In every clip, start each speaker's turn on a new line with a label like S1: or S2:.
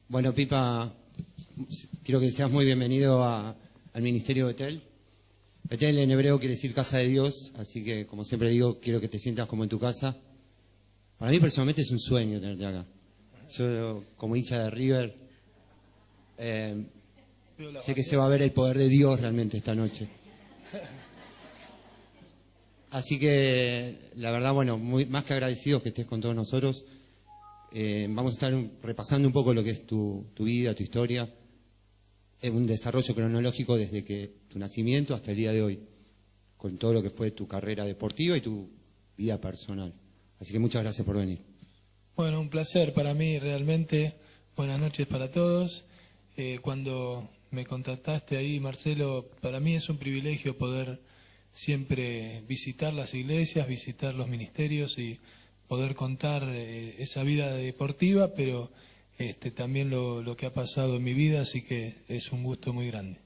S1: Bueno, Pipa, quiero que seas muy bienvenido al Ministerio Betel. Betel en hebreo quiere decir casa de Dios, así que, como siempre digo, quiero que te sientas como en tu casa. Para mí personalmente es un sueño tenerte acá. Yo, como hincha de River, sé que se va a ver el poder de Dios realmente esta noche. Así que, la verdad, bueno, más que agradecidos que estés con todos nosotros. Vamos a estar repasando un poco lo que es tu vida, tu historia. Es un desarrollo cronológico desde que tu nacimiento hasta el día de hoy, con todo lo que fue tu carrera deportiva y tu vida personal. Así que muchas gracias por venir.
S2: Bueno, un placer para mí realmente. Buenas noches para todos. Cuando me contactaste ahí, Marcelo, para mí es un privilegio poder siempre visitar las iglesias, visitar los ministerios y poder contar esa vida deportiva, pero también lo que ha pasado en mi vida, así que es un gusto muy grande.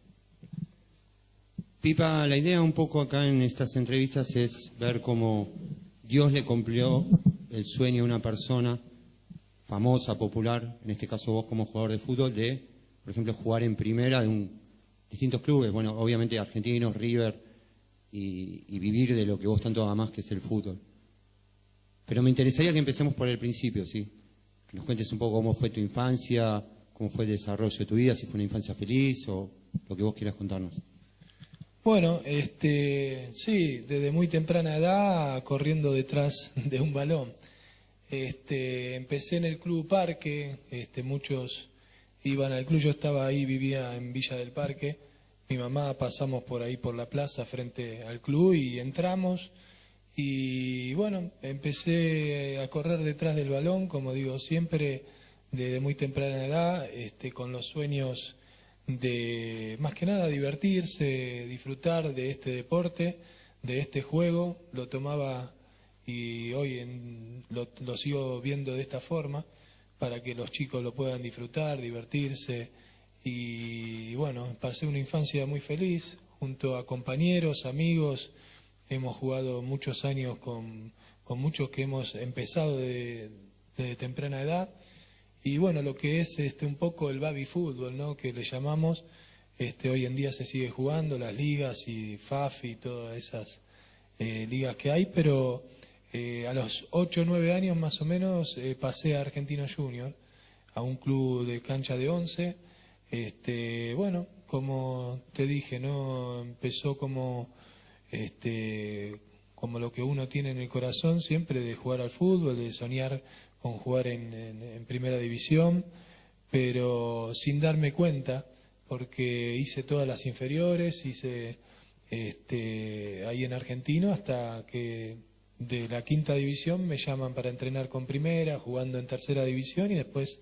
S1: Pipa, la idea un poco acá en estas entrevistas es ver cómo Dios le cumplió el sueño a una persona famosa, popular, en este caso vos como jugador de fútbol, de, por ejemplo, jugar en primera de distintos clubes, bueno, obviamente argentinos, River, y vivir de lo que vos tanto amás, que es el fútbol. Pero me interesaría que empecemos por el principio, ¿sí? Que nos cuentes un poco cómo fue tu infancia, cómo fue el desarrollo de tu vida, si fue una infancia feliz o lo que vos quieras contarnos.
S2: Bueno, sí, desde muy temprana edad corriendo detrás de un balón. Empecé en el Club Parque, muchos iban al club, yo estaba ahí, vivía en Villa del Parque. Mi mamá pasamos por ahí por la plaza frente al club y entramos. Y bueno, empecé a correr detrás del balón, como digo siempre, desde muy temprana edad, con los sueños de, más que nada, divertirse, disfrutar de este deporte, de este juego. Lo tomaba y hoy lo sigo viendo de esta forma, para que los chicos lo puedan disfrutar, divertirse. Y bueno, pasé una infancia muy feliz, junto a compañeros, amigos. Hemos jugado muchos años con muchos que hemos empezado desde temprana edad. Y bueno, lo que es un poco el baby fútbol, ¿no?, que le llamamos, hoy en día se sigue jugando, las ligas y FAF y todas esas ligas que hay, pero a los 8 o 9 años más o menos pasé a Argentino Junior, a un club de cancha de 11. Bueno, como te dije, ¿no?, empezó como lo que uno tiene en el corazón siempre, de jugar al fútbol, de soñar con jugar en primera división, pero sin darme cuenta, porque hice todas las inferiores, hice ahí en Argentino, hasta que de la quinta división me llaman para entrenar con primera, jugando en tercera división, y después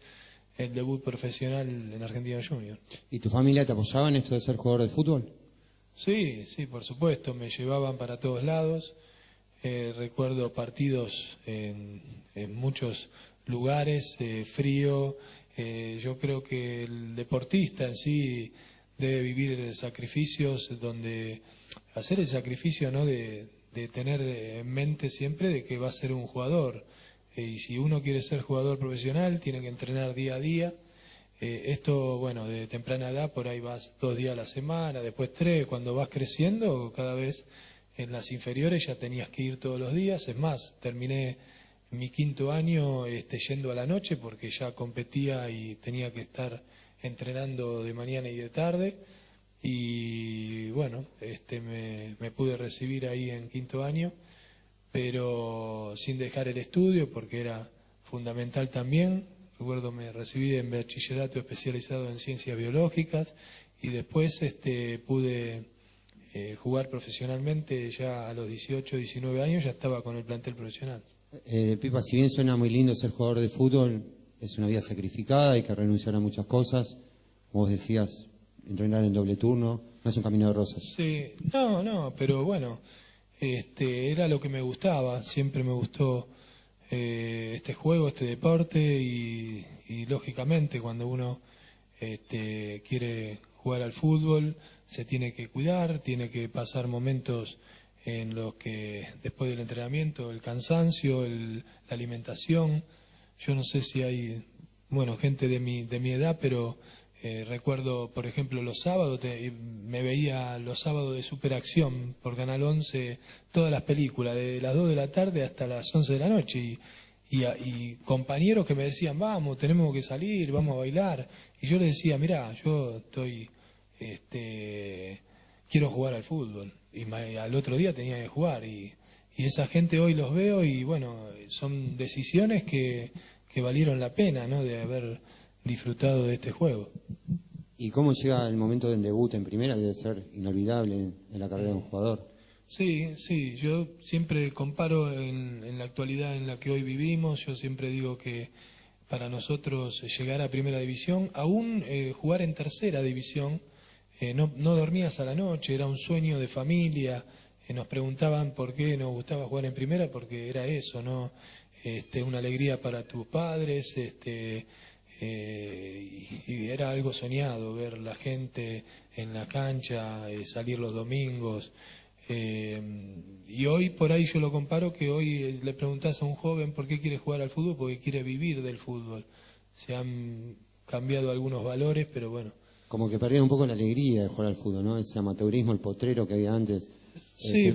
S2: el debut profesional en Argentino Junior.
S1: ¿Y tu familia te apoyaba en esto de ser jugador de fútbol?
S2: Sí, por supuesto, me llevaban para todos lados. Recuerdo partidos en muchos lugares, frío. Yo creo que el deportista en sí debe vivir sacrificios, donde hacer el sacrificio, ¿no?, de tener en mente siempre de que va a ser un jugador. Y si uno quiere ser jugador profesional, tiene que entrenar día a día. Esto, bueno, de temprana edad, por ahí vas 2 días a la semana, después 3, cuando vas creciendo, cada vez en las inferiores ya tenías que ir todos los días. Es más, terminé mi 5.º año yendo a la noche, porque ya competía y tenía que estar entrenando de mañana y de tarde. Y bueno, me pude recibir ahí en 5.º año, pero sin dejar el estudio, porque era fundamental también. Recuerdo, me recibí en bachillerato especializado en ciencias biológicas, y después pude jugar profesionalmente ya a los 18, 19 años, ya estaba con el plantel profesional.
S1: Pipa, si bien suena muy lindo ser jugador de fútbol, es una vida sacrificada, hay que renunciar a muchas cosas. Como vos decías, entrenar en doble turno, no es un camino de rosas.
S2: Sí, no, pero bueno, era lo que me gustaba, siempre me gustó este juego, este deporte, y lógicamente cuando uno quiere jugar al fútbol se tiene que cuidar, tiene que pasar momentos en los que después del entrenamiento, el cansancio, la alimentación. Yo no sé si hay bueno, gente de mi edad, pero recuerdo, por ejemplo, los sábados, me veía los sábados de Superacción por Canal 11, todas las películas, de las 2 de la tarde hasta las 11 de la noche, y compañeros que me decían, vamos, tenemos que salir, vamos a bailar, y yo les decía, mirá, yo quiero jugar al fútbol, y al otro día tenía que jugar, y esa gente hoy los veo, y bueno, son decisiones que valieron la pena, ¿no?, de haber disfrutado de este juego.
S1: ¿Y cómo llega el momento del debut en primera? Debe ser inolvidable en la carrera de un jugador.
S2: Sí, sí, yo siempre comparo en la actualidad en la que hoy vivimos, yo siempre digo que para nosotros llegar a primera división, aún jugar en tercera división, no dormías a la noche, era un sueño de familia, nos preguntaban por qué nos gustaba jugar en primera, porque era eso, ¿no? Una alegría para tus padres, y era algo soñado ver la gente en la cancha, salir los domingos. Y hoy por ahí yo lo comparo que hoy le preguntás a un joven por qué quiere jugar al fútbol, porque quiere vivir del fútbol. Se han cambiado algunos valores, pero bueno.
S1: Como que perdieron un poco la alegría de jugar al fútbol, ¿no? Ese amateurismo, el potrero que había antes.
S2: Sí.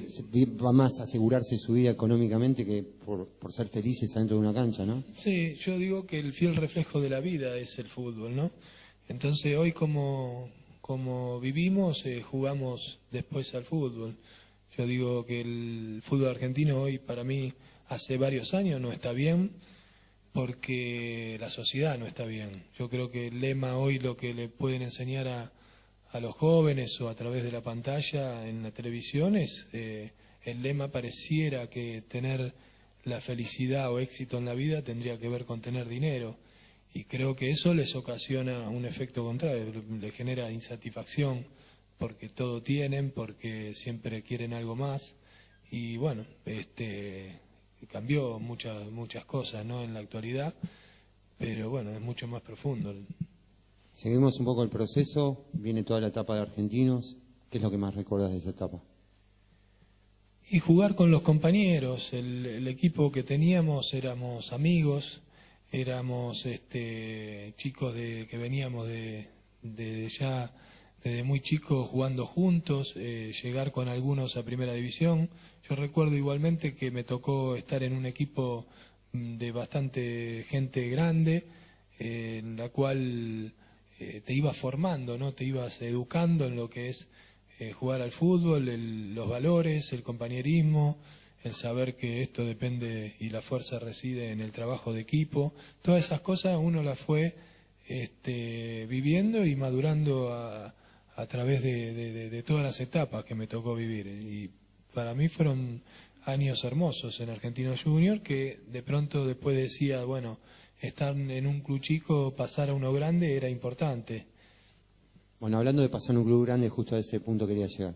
S1: Va más a asegurarse su vida económicamente que por ser felices adentro de una cancha, ¿no?
S2: Sí, yo digo que el fiel reflejo de la vida es el fútbol, ¿no? Entonces hoy como vivimos, jugamos después al fútbol. Yo digo que el fútbol argentino hoy para mí hace varios años no está bien porque la sociedad no está bien. Yo creo que el lema hoy lo que le pueden enseñar a los jóvenes o a través de la pantalla en la televisión es, el lema pareciera que tener la felicidad o éxito en la vida tendría que ver con tener dinero. Y creo que eso les ocasiona un efecto contrario, les genera insatisfacción porque todo tienen, porque siempre quieren algo más. Y bueno, cambió muchas cosas, ¿no?, en la actualidad, pero bueno, es mucho más profundo.
S1: Seguimos un poco el proceso, viene toda la etapa de Argentinos. ¿Qué es lo que más recuerdas de esa etapa?
S2: Y jugar con los compañeros, el equipo que teníamos éramos amigos, éramos chicos que veníamos ya desde muy chicos jugando juntos, llegar con algunos a primera división. Yo recuerdo igualmente que me tocó estar en un equipo de bastante gente grande, en la cual te ibas formando, ¿no? Te ibas educando en lo que es jugar al fútbol, los valores, el compañerismo, el saber que esto depende y la fuerza reside en el trabajo de equipo. Todas esas cosas uno las fue viviendo y madurando a través de todas las etapas que me tocó vivir. Y para mí fueron años hermosos en Argentinos Juniors, que de pronto después decía, bueno, estar en un club chico, pasar a uno grande era importante.
S1: Bueno, hablando de pasar a un club grande, justo a ese punto quería llegar.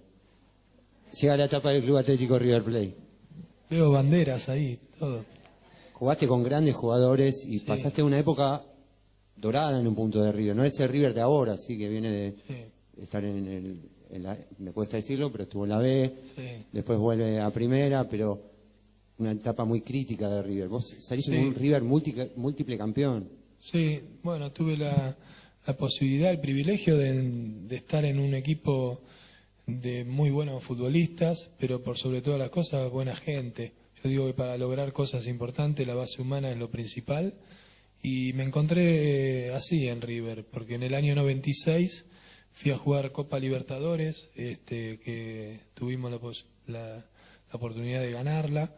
S1: Llega la etapa del Club Atlético River Plate.
S2: Veo banderas ahí, todo.
S1: Jugaste con grandes jugadores y
S2: Sí.
S1: pasaste una época dorada en un punto de River. No ese River de ahora, sí, que viene de estar en la, me cuesta decirlo, pero estuvo en la B,
S2: Sí.
S1: después vuelve a primera, pero una etapa muy crítica de River. Vos saliste
S2: Sí.
S1: con un River múltiple campeón.
S2: Sí, bueno, tuve la posibilidad, el privilegio de estar en un equipo de muy buenos futbolistas, pero por sobre todas las cosas, buena gente. Yo digo que para lograr cosas importantes la base humana es lo principal, y me encontré así en River, porque en el año 96 fui a jugar Copa Libertadores, que tuvimos la oportunidad de ganarla.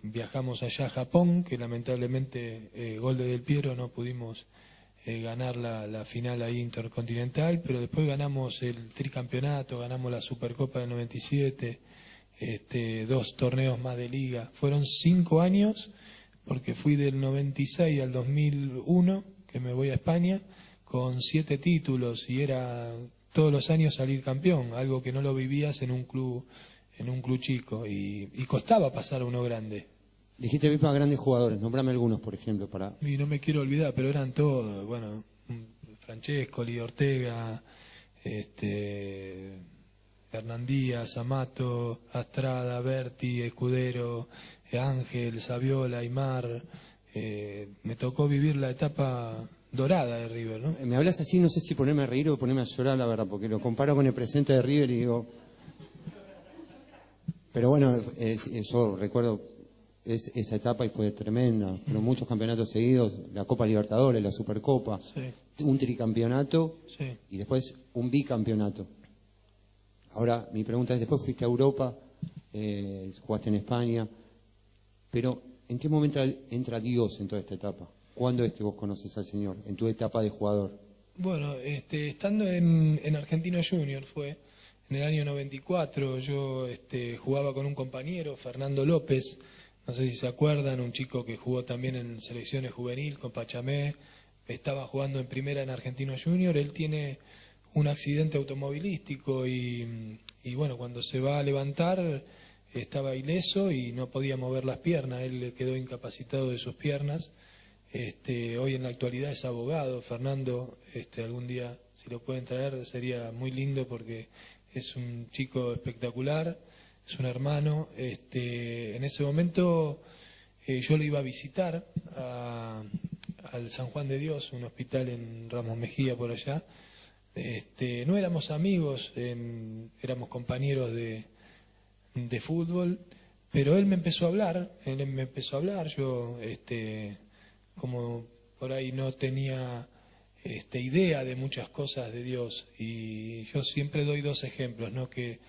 S2: Viajamos allá a Japón, que lamentablemente gol de Del Piero no pudimos ganar la final ahí intercontinental, pero después ganamos el tricampeonato, ganamos la Supercopa del 97, 2 torneos más de liga. Fueron 5 años, porque fui del 96 al 2001, que me voy a España, con 7 títulos, y era todos los años salir campeón, algo que no lo vivías en un club chico, y costaba pasar a uno grande.
S1: Dijiste bien para grandes jugadores, nombrame algunos, por ejemplo, para...
S2: Y no me quiero olvidar, pero eran todos, bueno, Francescoli, Ortega, Hernán Díaz, Amato, Astrada, Berti, Escudero, Ángel, Saviola, Aymar, me tocó vivir la etapa dorada de River, ¿no?
S1: Me hablas así, no sé si ponerme a reír o ponerme a llorar, la verdad, porque lo comparo con el presente de River y digo... Pero bueno, yo recuerdo esa etapa y fue tremenda. Fueron muchos campeonatos seguidos, la Copa Libertadores, la Supercopa,
S2: Sí.
S1: un tricampeonato
S2: Sí.
S1: y después un bicampeonato. Ahora, mi pregunta es, después fuiste a Europa, jugaste en España, pero ¿en qué momento entra Dios en toda esta etapa? ¿Cuándo es que vos conoces al Señor, en tu etapa de jugador?
S2: Bueno, estando en Argentino Junior fue, en el año 94, yo jugaba con un compañero, Fernando López, no sé si se acuerdan, un chico que jugó también en selecciones juvenil con Pachamé, estaba jugando en primera en Argentino Junior, él tiene un accidente automovilístico y bueno, cuando se va a levantar estaba ileso y no podía mover las piernas, él le quedó incapacitado de sus piernas. Hoy en la actualidad es abogado, Fernando, algún día si lo pueden traer sería muy lindo porque es un chico espectacular, es un hermano. En ese momento yo lo iba a visitar al San Juan de Dios, un hospital en Ramos Mejía por allá. No éramos amigos, éramos compañeros de fútbol, pero él me empezó a hablar, yo como por ahí no tenía idea de muchas cosas de Dios, y yo siempre doy dos ejemplos, ¿no? Que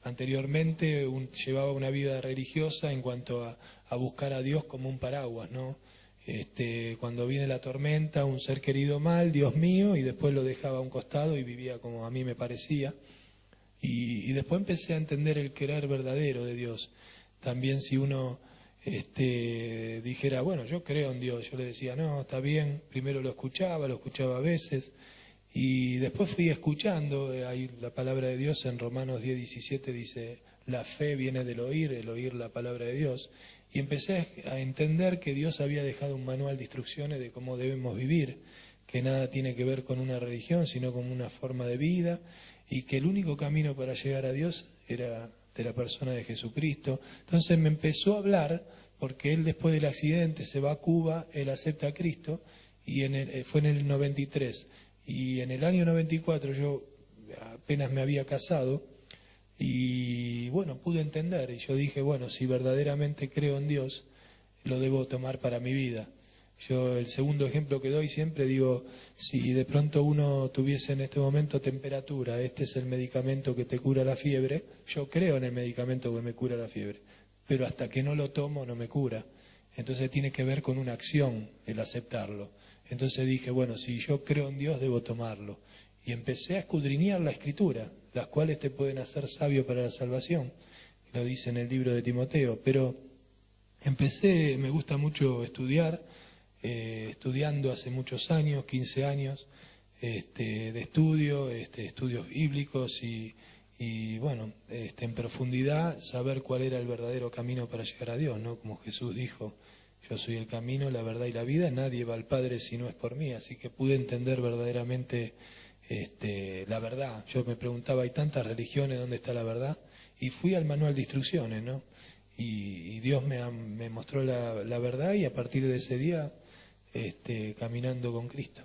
S2: anteriormente llevaba una vida religiosa en cuanto a buscar a Dios como un paraguas, ¿no? Cuando viene la tormenta, un ser querido mal, Dios mío, y después lo dejaba a un costado y vivía como a mí me parecía. Y después empecé a entender el querer verdadero de Dios. También si uno dijera, bueno, yo creo en Dios, yo le decía, no, está bien, primero lo escuchaba a veces, y después fui escuchando, hay la palabra de Dios en Romanos 10:17 dice, la fe viene del oír, la palabra de Dios, y empecé a entender que Dios había dejado un manual de instrucciones de cómo debemos vivir, que nada tiene que ver con una religión, sino con una forma de vida, y que el único camino para llegar a Dios era de la persona de Jesucristo. Entonces me empezó a hablar, porque él después del accidente se va a Cuba, él acepta a Cristo, y fue en el 93. Y en el año 94 yo apenas me había casado, y bueno, pude entender, y yo dije, bueno, si verdaderamente creo en Dios, lo debo tomar para mi vida. Yo el segundo ejemplo que doy siempre digo, si de pronto uno tuviese en este momento temperatura, este es el medicamento que te cura la fiebre, yo creo en el medicamento que me cura la fiebre, pero hasta que no lo tomo no me cura. Entonces tiene que ver con una acción el aceptarlo. Entonces dije, bueno, si yo creo en Dios debo tomarlo. Y empecé a escudriñar la Escritura, las cuales te pueden hacer sabio para la salvación, lo dice en el libro de Timoteo, pero me gusta mucho estudiar, estudiando hace muchos años, 15 años de estudio, estudios bíblicos y bueno, en profundidad saber cuál era el verdadero camino para llegar a Dios, ¿no? Como Jesús dijo, yo soy el camino, la verdad y la vida, nadie va al Padre si no es por mí, así que pude entender verdaderamente la verdad. Yo me preguntaba, hay tantas religiones, ¿dónde está la verdad? Y fui al manual de instrucciones, ¿no? Y Dios me mostró la verdad, y a partir de ese día caminando con Cristo.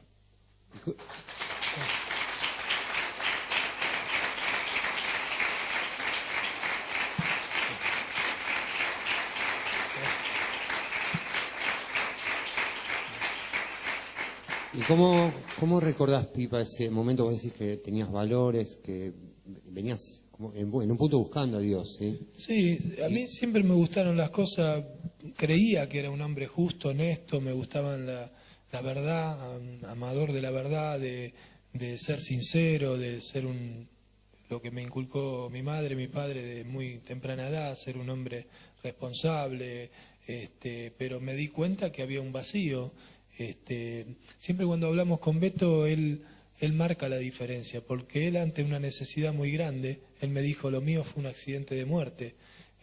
S1: ¿Y cómo recordás, Pipa, ese momento? Vos decís que tenías valores, que venías como en un punto buscando a Dios, ¿sí?
S2: Sí, a mí siempre me gustaron las cosas, creía que era un hombre justo, honesto, me gustaban la verdad, amador de la verdad, de ser sincero, de ser lo que me inculcó mi madre, mi padre de muy temprana edad, ser un hombre responsable, pero me di cuenta que había un vacío. Siempre cuando hablamos con Beto, él marca la diferencia, porque él ante una necesidad muy grande, él me dijo, lo mío fue un accidente de muerte,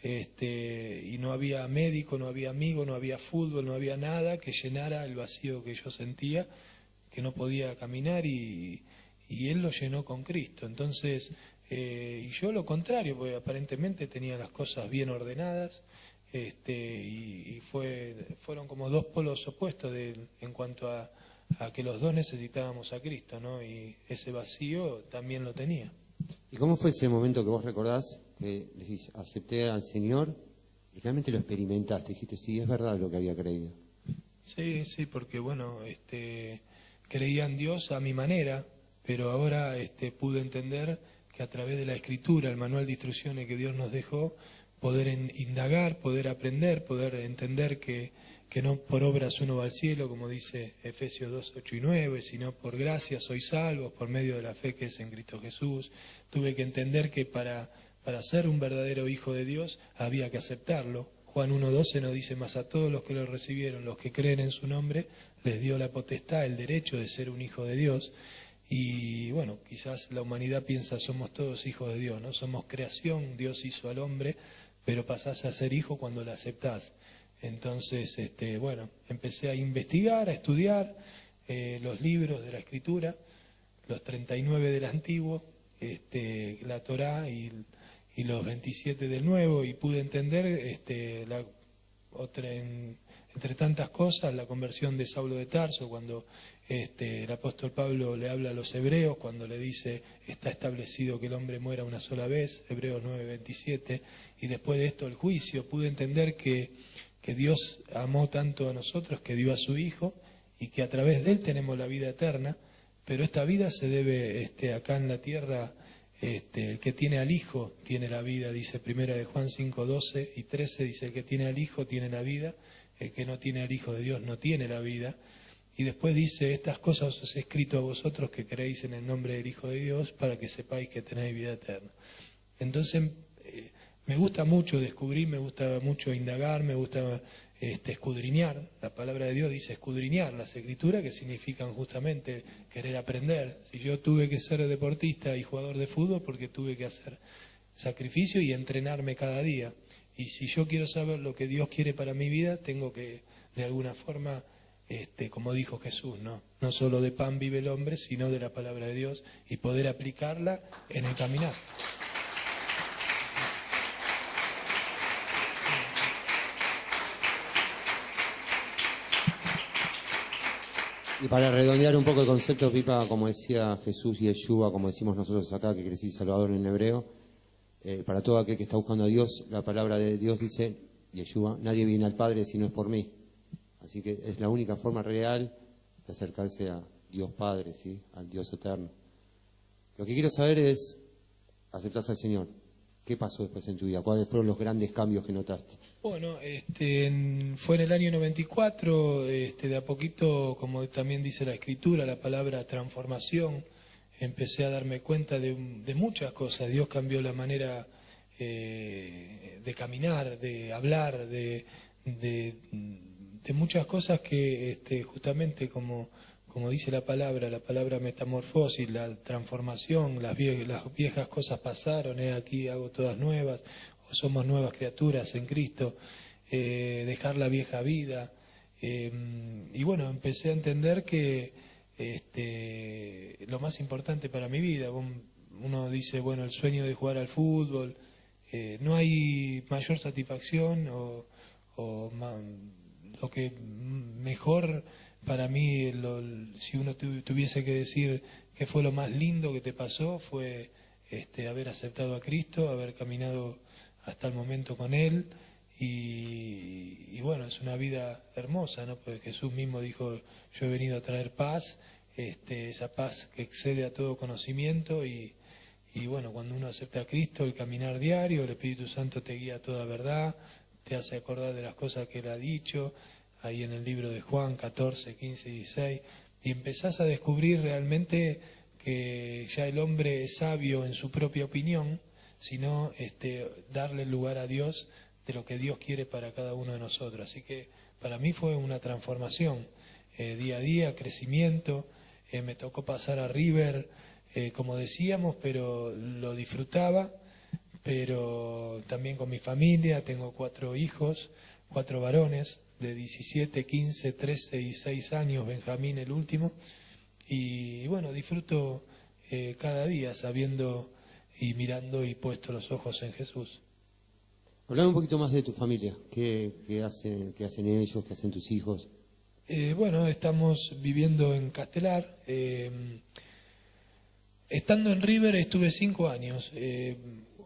S2: y no había médico, no había amigo, no había fútbol, no había nada que llenara el vacío que yo sentía, que no podía caminar, y él lo llenó con Cristo. Entonces, y yo lo contrario, porque aparentemente tenía las cosas bien ordenadas, fueron como dos polos opuestos en cuanto a que los dos necesitábamos a Cristo, ¿no? Y ese vacío también lo tenía.
S1: ¿Y cómo fue ese momento que vos recordás, que decís, acepté al Señor y realmente lo experimentaste? Dijiste, sí, es verdad lo que había creído.
S2: Sí, porque bueno, creía en Dios a mi manera, pero ahora pude entender que a través de la Escritura, el manual de instrucciones que Dios nos dejó, poder indagar, poder aprender, poder entender que no por obras uno va al cielo, como dice Efesios 2, 8 y 9, sino por gracia sois salvos, por medio de la fe que es en Cristo Jesús. Tuve que entender que para ser un verdadero hijo de Dios había que aceptarlo. Juan 1:12 nos dice, mas a todos los que lo recibieron, los que creen en su nombre, les dio la potestad, el derecho de ser un hijo de Dios. Y bueno, quizás la humanidad piensa, somos todos hijos de Dios, ¿no? Somos creación, Dios hizo al hombre, pero pasás a ser hijo cuando la aceptás. Entonces, bueno, empecé a investigar, a estudiar los libros de la Escritura, los 39 del Antiguo, la Torá y los 27 del Nuevo, y pude entender entre tantas cosas la conversión de Saulo de Tarso, cuando el apóstol Pablo le habla a los hebreos, cuando le dice está establecido que el hombre muera una sola vez, Hebreos 9:27, y después de esto el juicio. Pude entender que Dios amó tanto a nosotros que dio a su Hijo y que a través de Él tenemos la vida eterna, pero esta vida se debe acá en la tierra. El que tiene al Hijo tiene la vida, dice Primera de Juan 5:12 y 13, dice el que tiene al Hijo tiene la vida, el que no tiene al Hijo de Dios no tiene la vida. Y después dice, estas cosas os he escrito a vosotros que creéis en el nombre del Hijo de Dios para que sepáis que tenéis vida eterna. Entonces, me gusta mucho descubrir, me gusta mucho indagar, me gusta escudriñar. La palabra de Dios dice escudriñar las Escrituras, que significan justamente querer aprender. Si yo tuve que ser deportista y jugador de fútbol, porque tuve que hacer sacrificio y entrenarme cada día. Y si yo quiero saber lo que Dios quiere para mi vida, tengo que, de alguna forma, como dijo Jesús, no solo de pan vive el hombre, sino de la palabra de Dios, y poder aplicarla en el caminar.
S1: Y para redondear un poco el concepto, Pipa, como decía Jesús y Yeshua, como decimos nosotros acá, que crecí Salvador en hebreo, para todo aquel que está buscando a Dios, la palabra de Dios dice, Yeshua, nadie viene al Padre si no es por mí. Así que es la única forma real de acercarse a Dios Padre, ¿sí? Al Dios eterno. Lo que quiero saber es, ¿aceptás al Señor? ¿Qué pasó después en tu vida? ¿Cuáles fueron los grandes cambios que notaste?
S2: Bueno, fue en el año 94, de a poquito, como también dice la Escritura, la palabra transformación, empecé a darme cuenta de muchas cosas. Dios cambió la manera de caminar, de hablar, de muchas cosas que justamente como dice la palabra metamorfosis, la transformación, las viejas cosas pasaron, aquí hago todas nuevas, o somos nuevas criaturas en Cristo, dejar la vieja vida. Y bueno, empecé a entender que lo más importante para mi vida, uno dice, bueno, el sueño de jugar al fútbol, no hay mayor satisfacción lo que mejor para mí, si uno tuviese que decir qué fue lo más lindo que te pasó, fue haber aceptado a Cristo, haber caminado hasta el momento con Él, y bueno, es una vida hermosa, ¿no? Porque Jesús mismo dijo, yo he venido a traer paz, esa paz que excede a todo conocimiento, y bueno, cuando uno acepta a Cristo, el caminar diario, el Espíritu Santo te guía a toda verdad, te hace acordar de las cosas que Él ha dicho, ahí en el libro de Juan 14, 15 y 16, y empezás a descubrir realmente que ya el hombre es sabio en su propia opinión, sino darle lugar a Dios de lo que Dios quiere para cada uno de nosotros. Así que para mí fue una transformación, día a día, crecimiento. Me tocó pasar a River, como decíamos, pero lo disfrutaba, pero también con mi familia. Tengo 4 hijos, 4 varones, de 17, 15, 13 y 6 años, Benjamín el último, y bueno, disfruto cada día sabiendo y mirando y puesto los ojos en Jesús.
S1: Hablame un poquito más de tu familia. ¿Qué hacen ellos? ¿Qué hacen tus hijos?
S2: Bueno, estamos viviendo en Castelar. Estando en River estuve 5 años.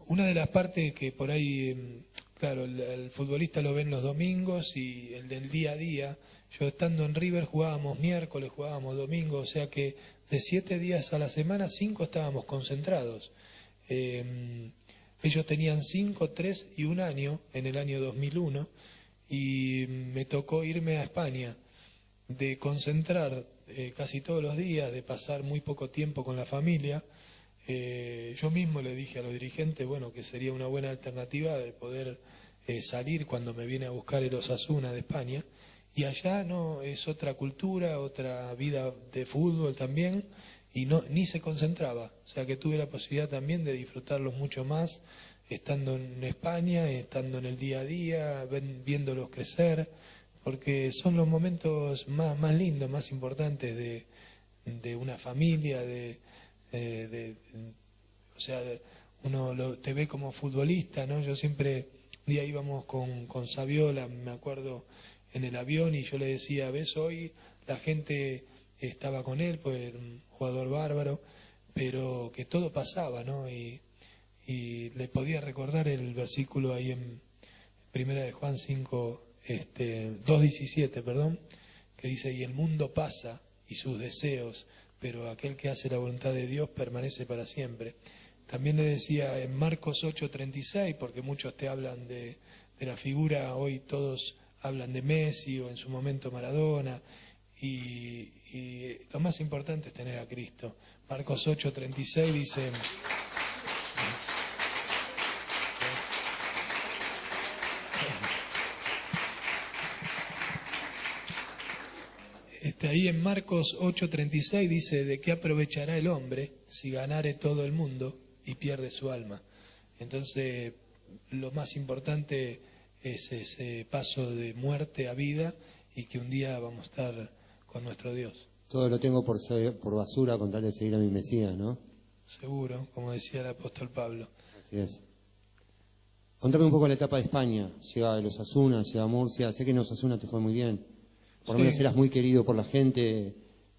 S2: Una de las partes que por ahí, claro, el futbolista lo ven los domingos y el del día a día. Yo estando en River jugábamos miércoles, jugábamos domingo, o sea que de 7 días a la semana, 5 estábamos concentrados. Ellos tenían 5, 3 y 1 año en el año 2001 y me tocó irme a España, de concentrar casi todos los días, de pasar muy poco tiempo con la familia. Yo mismo le dije a los dirigentes, bueno, que sería una buena alternativa de poder salir cuando me viene a buscar el Osasuna de España. Y allá no es otra cultura, otra vida de fútbol también, y no ni se concentraba. O sea que tuve la posibilidad también de disfrutarlos mucho más, estando en España, estando en el día a día, viéndolos crecer, porque son los momentos más lindos, más importantes de una familia, o sea, uno te ve como futbolista, ¿no? Yo siempre, un día íbamos con Saviola, me acuerdo, en el avión y yo le decía, ves, hoy la gente estaba con él, pues era un jugador bárbaro, pero que todo pasaba, ¿no? Y le podía recordar el versículo ahí en Primera de Juan 5, 2:17, perdón, que dice, y el mundo pasa y sus deseos, pero aquel que hace la voluntad de Dios permanece para siempre. También le decía en Marcos 8:36, porque muchos te hablan de la figura, hoy todos hablan de Messi o en su momento Maradona, y lo más importante es tener a Cristo. Marcos 8:36 dice... Ahí en Marcos 8:36 dice, ¿de qué aprovechará el hombre si ganare todo el mundo y pierde su alma? Entonces, lo más importante es ese paso de muerte a vida y que un día vamos a estar con nuestro Dios.
S1: Todo lo tengo por basura con tal de seguir a mi Mesías, ¿no?
S2: Seguro, como decía el apóstol Pablo.
S1: Así es. Contame un poco la etapa de España. Llega el Osasuna, llega Murcia. Sé que en Osasuna te fue muy bien. Por lo menos eras muy querido por la gente.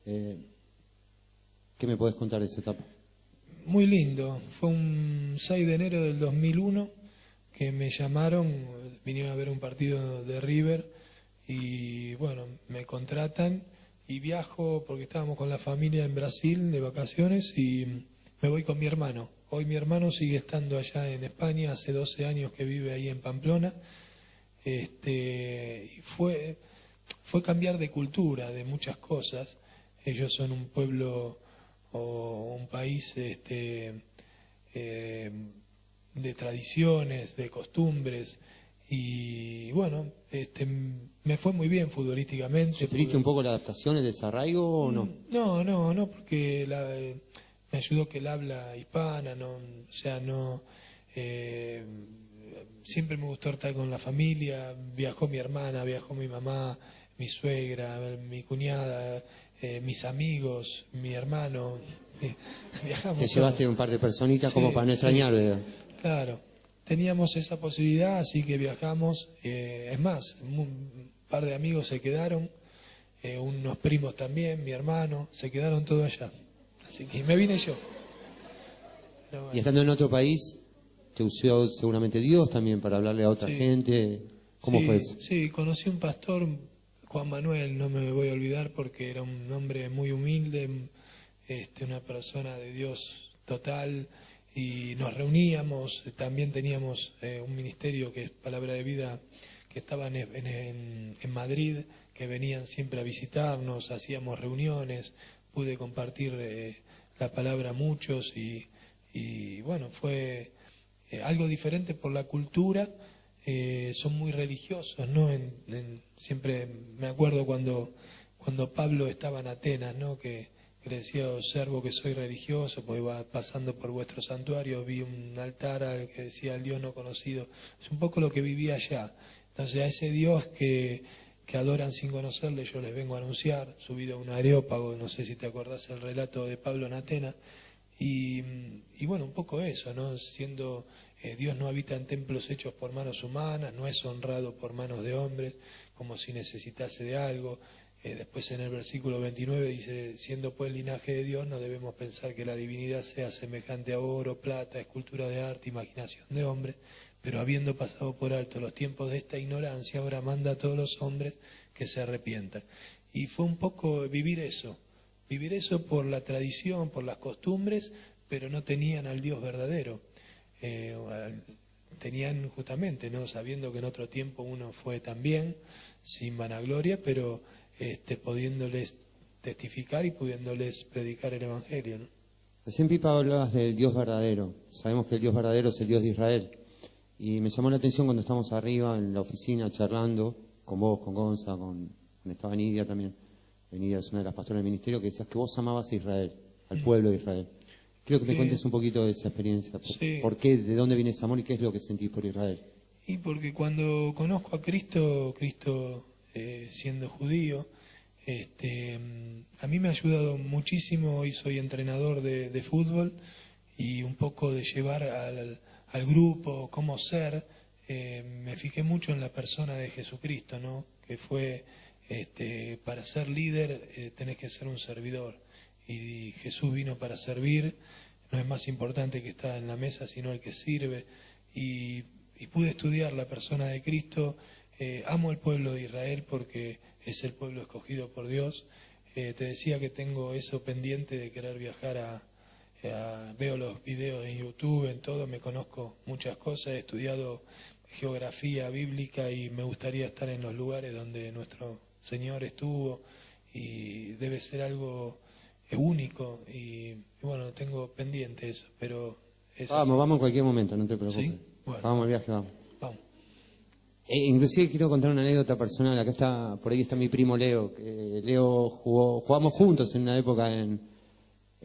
S1: ¿Qué me podés contar de esa etapa?
S2: Muy lindo. Fue un 6 de enero del 2001 que me llamaron, vinieron a ver un partido de River y bueno, me contratan y viajo porque estábamos con la familia en Brasil de vacaciones y me voy con mi hermano. Hoy mi hermano sigue estando allá en España, hace 12 años que vive ahí en Pamplona. Y fue cambiar de cultura, de muchas cosas. Ellos son un pueblo o un país de tradiciones, de costumbres, y bueno, me fue muy bien futbolísticamente.
S1: ¿Sufriste un poco la adaptación, el desarraigo o no?
S2: No, porque me ayudó que él habla hispana, no, o sea, no... siempre me gustó estar con la familia, viajó mi hermana, viajó mi mamá, mi suegra, mi cuñada, mis amigos, mi hermano, viajamos.
S1: Te llevaste un par de personitas como para no extrañar, ¿verdad?
S2: Claro, teníamos esa posibilidad, así que viajamos. Es más, un par de amigos se quedaron, unos primos también, mi hermano, se quedaron todos allá. Así que me vine yo. Bueno.
S1: Y estando en otro país, te usó seguramente Dios también para hablarle a otra gente. ¿Cómo fue eso?
S2: Sí, conocí un pastor, Juan Manuel, no me voy a olvidar porque era un hombre muy humilde, una persona de Dios total, y nos reuníamos, también teníamos un ministerio que es Palabra de Vida, que estaba en Madrid, que venían siempre a visitarnos, hacíamos reuniones, pude compartir la palabra a muchos y bueno, fue algo diferente por la cultura. Son muy religiosos, ¿no? Siempre me acuerdo cuando Pablo estaba en Atenas, ¿no? Que le decía, observo que soy religioso, porque iba pasando por vuestro santuario, vi un altar al que decía el Dios no conocido. Es un poco lo que vivía allá. Entonces a ese Dios que adoran sin conocerle, yo les vengo a anunciar, subido a un areópago, no sé si te acordás el relato de Pablo en Atenas. Y bueno, un poco eso, ¿no? Siendo Dios no habita en templos hechos por manos humanas, no es honrado por manos de hombres, como si necesitase de algo. Después en el versículo 29 dice, siendo pues linaje de Dios, no debemos pensar que la divinidad sea semejante a oro, plata, escultura de arte, imaginación de hombres, pero habiendo pasado por alto los tiempos de esta ignorancia, ahora manda a todos los hombres que se arrepientan. Y fue un poco vivir eso por la tradición, por las costumbres, pero no tenían al Dios verdadero. Tenían justamente, ¿no? Sabiendo que en otro tiempo uno fue también, sin vanagloria, pero pudiéndoles testificar y pudiéndoles predicar el Evangelio, ¿no?
S1: Recién, Pipa, hablabas del Dios verdadero. Sabemos que el Dios verdadero es el Dios de Israel. Y me llamó la atención cuando estábamos arriba en la oficina charlando, con vos, con Gonza, con estaba Nidia también. Nidia es una de las pastoras del ministerio, que decías que vos amabas a Israel, al pueblo de Israel. Quiero que me cuentes un poquito de esa experiencia. ¿Por qué? ¿De dónde viene ese amor y qué es lo que sentís por Israel?
S2: Y porque cuando conozco a Cristo, siendo judío, a mí me ha ayudado muchísimo. Hoy soy entrenador de fútbol y un poco de llevar al grupo, cómo ser. Me fijé mucho en la persona de Jesucristo, ¿no? Que fue, para ser líder tenés que ser un servidor. Y Jesús vino para servir, no es más importante que estar en la mesa, sino el que sirve. Y pude estudiar la persona de Cristo. Amo el pueblo de Israel porque es el pueblo escogido por Dios. Te decía que tengo eso pendiente de querer viajar veo los videos en YouTube, en todo, me conozco muchas cosas, he estudiado geografía bíblica y me gustaría estar en los lugares donde nuestro Señor estuvo, y debe ser algo único y bueno, tengo pendiente eso, pero
S1: vamos en cualquier momento, no te preocupes.
S2: ¿Sí? Bueno,
S1: vamos al viaje, vamos.
S2: Vamos.
S1: Inclusive quiero contar una anécdota personal. Acá está, por ahí está mi primo Leo. Leo jugamos juntos en una época en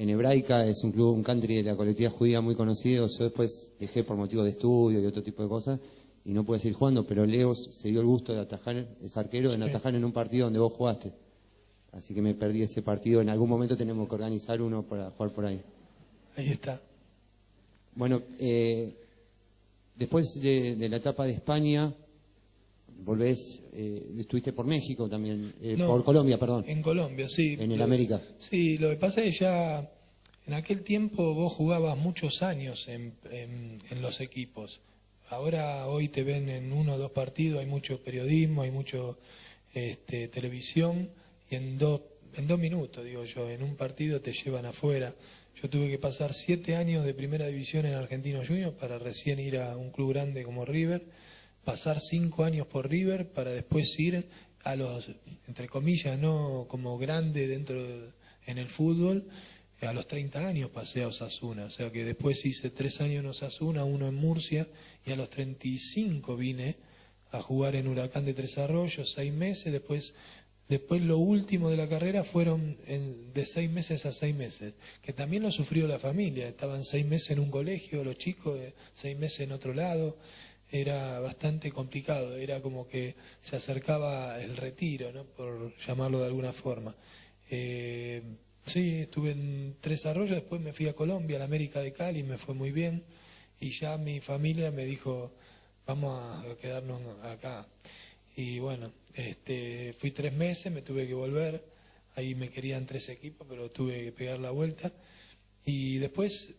S1: Hebraica, es un club, un country de la colectividad judía muy conocido. Yo después dejé por motivos de estudio y otro tipo de cosas y no pude seguir jugando, pero Leo se dio el gusto de atajar, es arquero, de atajar en un partido donde vos jugaste. Así que me perdí ese partido. En algún momento tenemos que organizar uno para jugar por ahí.
S2: Ahí está.
S1: Bueno, después de la etapa de España, volvés, estuviste por México también,
S2: No,
S1: por Colombia, perdón.
S2: En Colombia, sí.
S1: En el América.
S2: Sí, lo que pasa es que ya en aquel tiempo vos jugabas muchos años en los equipos. Ahora, hoy te ven en 1 o 2 partidos, hay mucho periodismo, hay mucho televisión, y en dos minutos, digo yo, en un partido te llevan afuera. Yo tuve que pasar 7 años de primera división en Argentinos Juniors para recién ir a un club grande como River, pasar 5 años por River para después ir a los, entre comillas, no como grande en el fútbol. A los 30 años pasé a Osasuna, o sea que después hice 3 años en Osasuna, 1 en Murcia, y a los 35 vine a jugar en Huracán de Tres Arroyos, 6 meses, después lo último de la carrera fueron de 6 meses a 6 meses, que también lo sufrió la familia. Estaban 6 meses en un colegio, los chicos, 6 meses en otro lado. Era bastante complicado, era como que se acercaba el retiro, ¿no? Por llamarlo de alguna forma. Sí, estuve en Tres Arroyos, después me fui a Colombia, a la América de Cali, me fue muy bien, y ya mi familia me dijo, vamos a quedarnos acá. Y bueno, fui 3 meses, me tuve que volver, ahí me querían 3 equipos, pero tuve que pegar la vuelta. Y después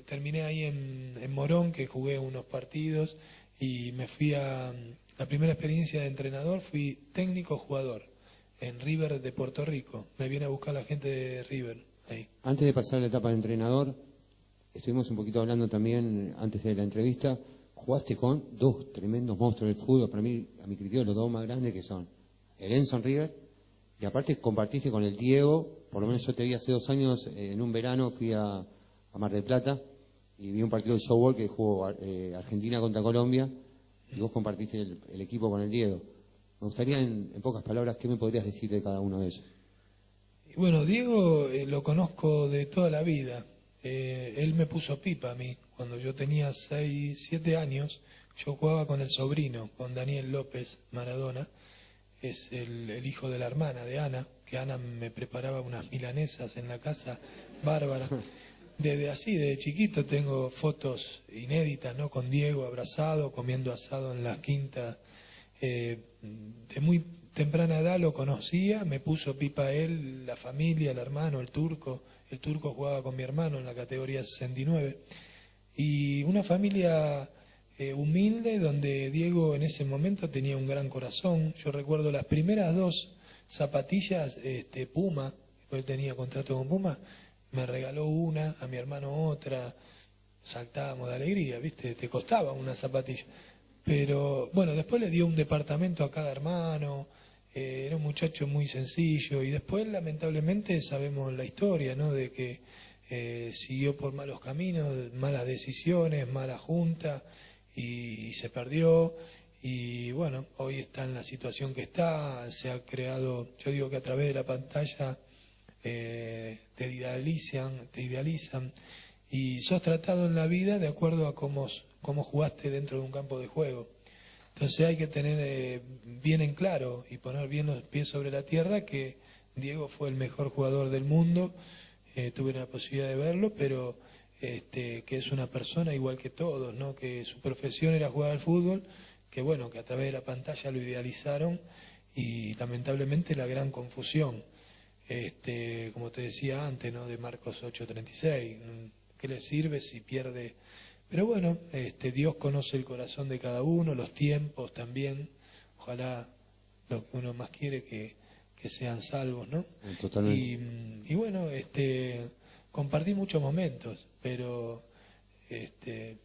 S2: terminé ahí en Morón, que jugué unos partidos, y me fui a la primera experiencia de entrenador, fui técnico-jugador en River de Puerto Rico. Me viene a buscar la gente de River ahí.
S1: Antes de pasar a la etapa de entrenador, estuvimos un poquito hablando también, antes de la entrevista, jugaste con 2 tremendos monstruos del fútbol, para mí, a mi criterio, los 2 más grandes, que son el Enzo en River, y aparte compartiste con el Diego. Por lo menos yo te vi hace 2 años, en un verano fui a Mar del Plata, y vi un partido de showball que jugó Argentina contra Colombia, y vos compartiste el equipo con el Diego. Me gustaría, en pocas palabras, ¿qué me podrías decir de cada uno de ellos?
S2: Y bueno, Diego lo conozco de toda la vida. Él me puso pipa a mí. Cuando yo tenía 6, 7 años, yo jugaba con el sobrino, con Daniel López Maradona. Es el hijo de la hermana de Ana, que Ana me preparaba unas milanesas en la casa, bárbara. desde chiquito tengo fotos inéditas, ¿no? Con Diego abrazado, comiendo asado en la quinta. De muy temprana edad lo conocía, me puso pipa a él, la familia, el hermano, el turco. El turco jugaba con mi hermano en la categoría 69. Y una familia humilde donde Diego en ese momento tenía un gran corazón. Yo recuerdo las primeras 2 zapatillas Puma, él tenía contrato con Puma, me regaló una, a mi hermano otra, saltábamos de alegría, ¿viste? Te costaba una zapatilla. Pero bueno, después le dio un departamento a cada hermano, era un muchacho muy sencillo y después lamentablemente sabemos la historia, ¿no? De que siguió por malos caminos, malas decisiones, mala junta y se perdió. Y bueno, hoy está en la situación que está, se ha creado, yo digo que a través de la pantalla te idealizan y sos tratado en la vida de acuerdo a cómo jugaste dentro de un campo de juego. Entonces hay que tener bien en claro y poner bien los pies sobre la tierra que Diego fue el mejor jugador del mundo, tuve la posibilidad de verlo, pero que es una persona igual que todos, ¿no? Que su profesión era jugar al fútbol, que bueno, que a través de la pantalla lo idealizaron y lamentablemente la gran confusión, como te decía antes, ¿no? De Marcos 8:36, ¿qué le sirve si pierde? Pero bueno, Dios conoce el corazón de cada uno, los tiempos también, ojalá lo que uno más quiere que sean salvos, ¿no?
S1: Totalmente.
S2: Y bueno, compartí muchos momentos, pero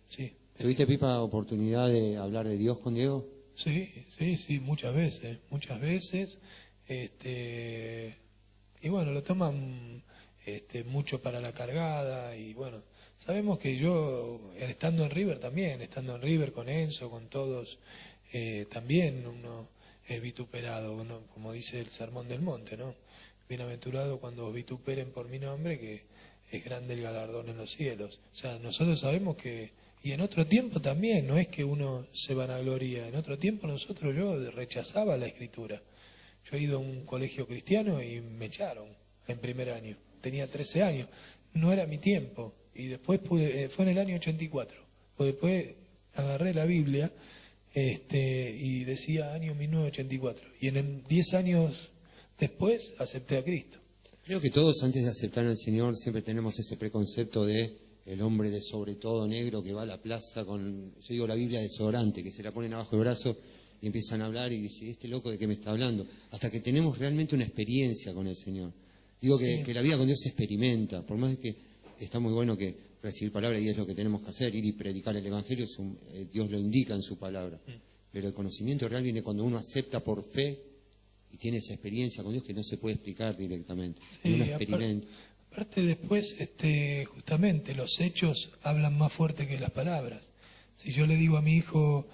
S2: sí.
S1: ¿Tuviste, Pipa, oportunidad de hablar de Dios con Diego?
S2: Sí, muchas veces. Y bueno, lo toman mucho para la cargada y bueno, sabemos que yo, estando en River con Enzo, con todos, también uno es vituperado, ¿no? Como dice el Sermón del Monte, ¿no? Bienaventurado cuando os vituperen por mi nombre, que es grande el galardón en los cielos. O sea, nosotros sabemos que, y en otro tiempo también, no es que uno se vanagloria, en otro tiempo yo rechazaba la escritura. Yo he ido a un colegio cristiano y me echaron en primer año, tenía 13 años, no era mi tiempo, y después fue en el año 84, pues después agarré la Biblia y decía año 1984, y en 10 años después acepté a Cristo.
S1: Creo que todos antes de aceptar al Señor siempre tenemos ese preconcepto de el hombre de sobre todo negro que va a la plaza con, yo digo la Biblia desodorante, que se la ponen abajo del brazo y empiezan a hablar y dicen, ¿este loco de qué me está hablando? Hasta que tenemos realmente una experiencia con el Señor. Digo que la vida con Dios se experimenta, por más que está muy bueno que recibir palabra y es lo que tenemos que hacer, ir y predicar el Evangelio, Dios lo indica en su palabra. Pero el conocimiento real viene cuando uno acepta por fe y tiene esa experiencia con Dios que no se puede explicar directamente.
S2: Sí,
S1: Uno experimenta.
S2: Aparte después, justamente los hechos hablan más fuerte que las palabras. Si yo le digo a mi hijo,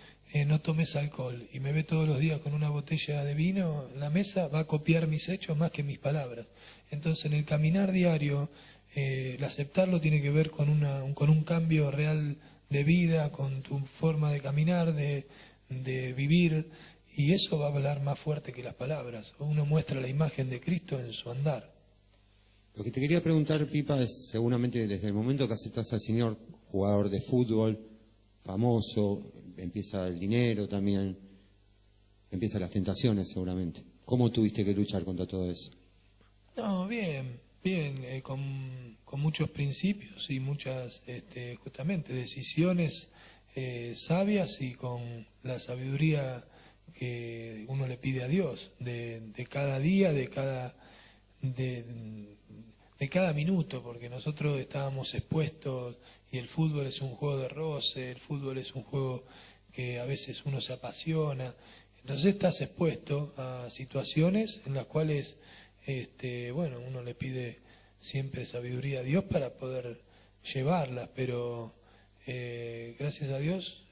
S2: no tomes alcohol, y me ve todos los días con una botella de vino en la mesa, va a copiar mis hechos más que mis palabras. Entonces, en el caminar diario, el aceptarlo tiene que ver con un cambio real de vida, con tu forma de caminar, de vivir, y eso va a hablar más fuerte que las palabras. Uno muestra la imagen de Cristo en su andar.
S1: Lo que te quería preguntar, Pipa, es seguramente desde el momento que aceptas al Señor, jugador de fútbol, famoso, empieza el dinero también, empiezan las tentaciones seguramente. ¿Cómo tuviste que luchar contra todo eso?
S2: No, bien, con muchos principios y muchas, justamente, decisiones sabias y con la sabiduría que uno le pide a Dios de cada día, de cada minuto, porque nosotros estábamos expuestos y el fútbol es un juego de roce, el fútbol es un juego que a veces uno se apasiona, entonces estás expuesto a situaciones en las cuales, uno le pide siempre sabiduría a Dios para poder llevarlas, pero gracias a Dios,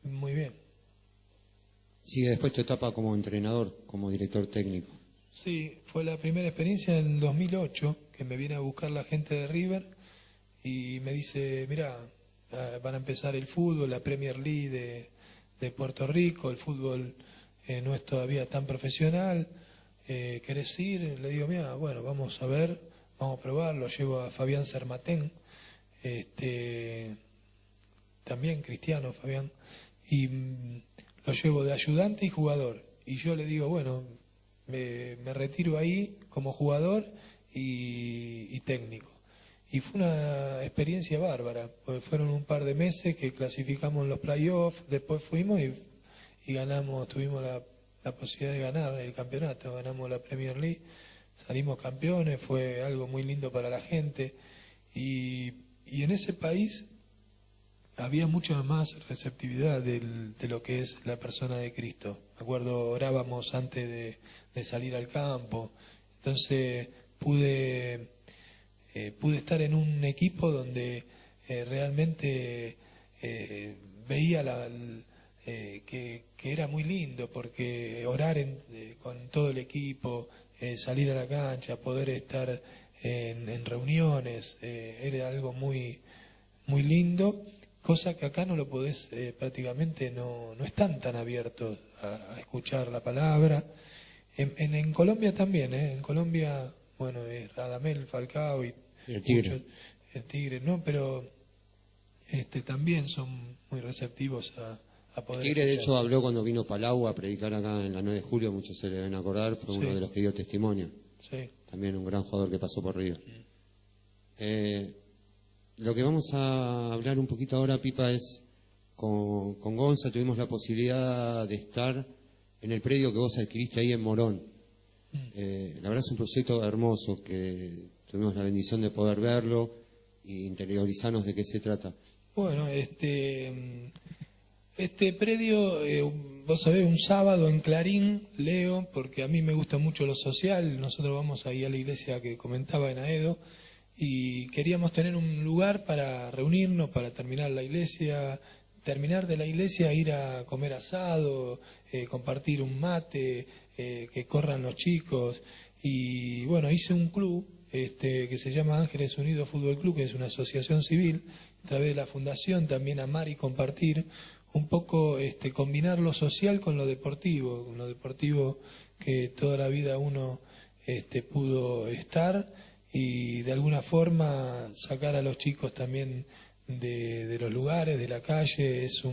S2: muy bien.
S1: Sigue después tu etapa como entrenador, como director técnico.
S2: Sí, fue la primera experiencia en el 2008 que me viene a buscar la gente de River y me dice, mira, van a empezar el fútbol, la Premier League de Puerto Rico, el fútbol no es todavía tan profesional, ¿querés ir? Le digo, mira, bueno, vamos a ver, vamos a probar, lo llevo a Fabián Sermatén, también cristiano, Fabián, y lo llevo de ayudante y jugador. Y yo le digo, bueno, me retiro ahí como jugador y técnico. Y fue una experiencia bárbara, porque fueron un par de meses que clasificamos en los playoffs, después fuimos y ganamos, tuvimos la posibilidad de ganar el campeonato, ganamos la Premier League, salimos campeones, fue algo muy lindo para la gente. Y en ese país había mucha más receptividad de lo que es la persona de Cristo. Me acuerdo, orábamos antes de salir al campo, entonces pude estar en un equipo donde realmente veía que era muy lindo, porque orar con todo el equipo, salir a la cancha, poder estar en reuniones, era algo muy, muy lindo, cosa que acá no lo podés, prácticamente no están tan abiertos a escuchar la palabra. En Colombia también, en Colombia, bueno, Radamel Falcao y
S1: el Tigre.
S2: Muchos, el Tigre, ¿no? Pero también son muy receptivos a poder.
S1: El Tigre, de
S2: escuchar.
S1: hecho, habló cuando vino Palau a predicar acá en la 9 de julio, muchos se le deben acordar, fue
S2: Sí.
S1: uno de los que dio testimonio.
S2: Sí.
S1: También un gran jugador que pasó por River. Lo que vamos a hablar un poquito ahora, Pipa, es con Gonza. Tuvimos la posibilidad de estar en el predio que vos adquiriste ahí en Morón. La verdad es un proyecto hermoso, que tuvimos la bendición de poder verlo e interiorizarnos de qué se trata.
S2: Bueno, predio, vos sabés, un sábado en Clarín leo, porque a mí me gusta mucho lo social. Nosotros vamos ahí a la iglesia que comentaba en Aedo, y queríamos tener un lugar para reunirnos, para terminar la iglesia, terminar de la iglesia, ir a comer asado, compartir un mate, que corran los chicos. Y bueno, hice un club que se llama Ángeles Unidos Fútbol Club, que es una asociación civil, a través de la fundación, también Amar y Compartir, un poco combinar lo social con lo deportivo que toda la vida uno pudo estar, y de alguna forma sacar a los chicos también de los lugares, de la calle. Es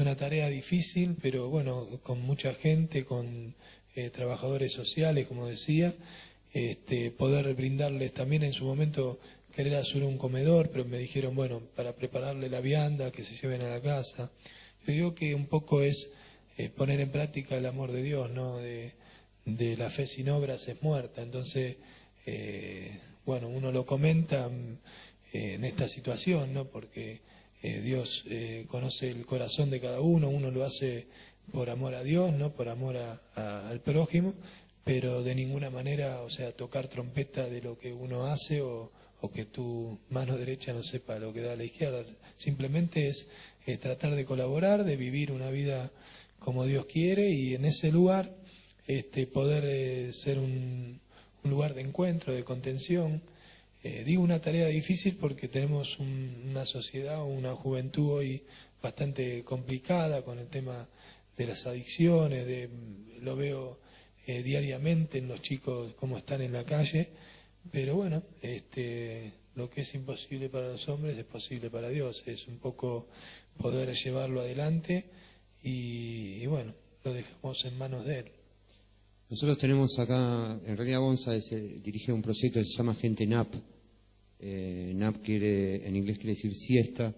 S2: una tarea difícil, pero bueno, con mucha gente, con trabajadores sociales, como decía, poder brindarles también. En su momento querer hacer un comedor, pero me dijeron, bueno, para prepararle la vianda, que se lleven a la casa. Yo digo que un poco es poner en práctica el amor de Dios, ¿no? De la fe sin obras es muerta. Entonces, bueno, uno lo comenta en esta situación, ¿no? Porque Dios conoce el corazón de cada uno lo hace por amor a Dios, ¿no? Por amor al prójimo, pero de ninguna manera, o sea, tocar trompeta de lo que uno hace, o que tu mano derecha no sepa lo que da la izquierda. Simplemente es tratar de colaborar, de vivir una vida como Dios quiere, y en ese lugar poder ser un lugar de encuentro, de contención. Digo una tarea difícil porque tenemos una sociedad, una juventud hoy bastante complicada con el tema de las adicciones, lo veo diariamente en los chicos cómo están en la calle, pero bueno, lo que es imposible para los hombres es posible para Dios. Es un poco poder llevarlo adelante, y bueno, lo dejamos en manos de Él.
S1: Nosotros tenemos acá, en realidad Gonza dirige un proyecto que se llama Gente NAP. NAP en inglés quiere decir siesta,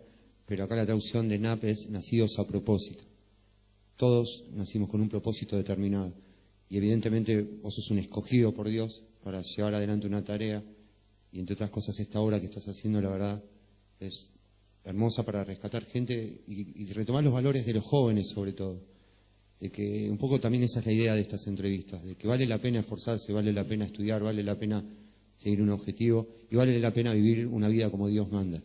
S1: pero acá la traducción de NAP es nacidos a propósito. Todos nacimos con un propósito determinado, y evidentemente vos sos un escogido por Dios para llevar adelante una tarea, y entre otras cosas esta obra que estás haciendo, la verdad, es hermosa para rescatar gente y retomar los valores de los jóvenes, sobre todo. De que un poco también esa es la idea de estas entrevistas, de que vale la pena esforzarse, vale la pena estudiar, vale la pena seguir un objetivo, y vale la pena vivir una vida como Dios manda.